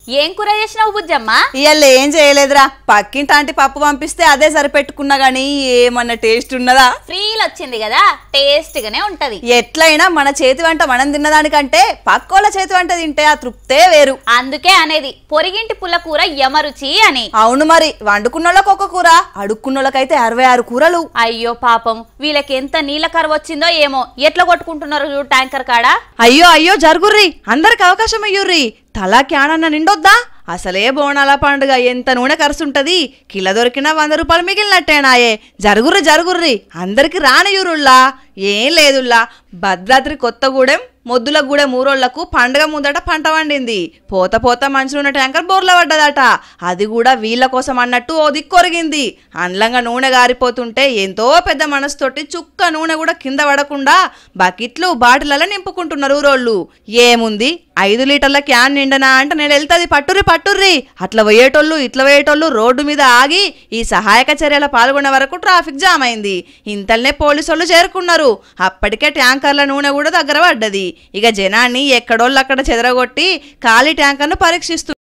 ఏం కూర చేసినావు బుజ్జమ్మ? ఇవాళ ఏం చేయలేదురా, పక్కింటి పప్పు పంపిస్తే అదే సరిపెట్టుకున్నా గానీ ఏమన్నా టేస్ట్ ఉన్నదా? ఫ్రీలు వచ్చింది కదా, టేస్ట్ గానే ఉంటది. ఎట్లయినా మన చేతి వంట మనం తిన్నదానికంటే పక్కోళ్ళ చేతి వంట తింటే ఆ తృప్తే వేరు. అందుకే అనేది పొరిగింటి పుల్ల కూర యమరుచి అని. అవును మరి, వండుకున్నోళ్ళకి ఒక కూర, అడుక్కున్నోళ్ళకైతే 66 కూరలు. అయ్యో పాపం, వీళ్ళకి ఎంత నీళ్ళ కరువు వచ్చిందో ఏమో, ఎట్లా కొట్టుకుంటున్నారు చూడు ట్యాంకర్ కాడ. అయ్యో అయ్యో జరుగుర్రి, అందరికి అవకాశం అయ్యుర్రి. తలా క్యానన్న నిండొద్దా? అసలే బోనాల పండుగ, ఎంత నూనె ఖర్చుంటది. కిలో దొరికినా 100 రూపాయలు మిగిలినట్టేనాయే. జరుగుర్రి జరుగుర్రి, అందరికి రానియురుల్లా. ఏం లేదుల్లా, భద్రాద్రి కొత్తగూడెం మొద్దులగూడెం ఊరోళ్లకు పండుగ ముందట పంట వండింది. పోత పోత మంచులున్న ట్యాంకర్ బోర్ల పడ్డదట. అది కూడా వీళ్ళ కోసం అన్నట్టు ఓ దిక్కొరిగింది. అండ్లంగా నూనె గారిపోతుంటే ఎంతో పెద్ద మనసుతోటి చుక్క నూనె కూడా కింద పడకుండా బకెట్లు బాటిలలో నింపుకుంటున్నారు ఊరోళ్ళు. ఏముంది, 5 లీటర్ల క్యాన్ నిండనా అంటే నేను వెళ్తుంది పట్టుర్రి పట్టుర్రి. అట్లా పోయేటోళ్ళు ఇట్లా పోయేటోళ్ళు రోడ్డు మీద ఆగి ఈ సహాయక చర్యల పాల్గొనే వరకు ట్రాఫిక్ జామ్ అయింది. ఇంతల్నే పోలీసోళ్ళు చేరుకున్నారు. అప్పటికే ట్యాంకర్ల నూనె కూడా దగ్గర పడ్డది. ఇక జనాన్ని ఎక్కడోళ్ళు అక్కడ చెదరగొట్టి ఖాళీ ట్యాంకర్ను పరీక్షిస్తున్నారు.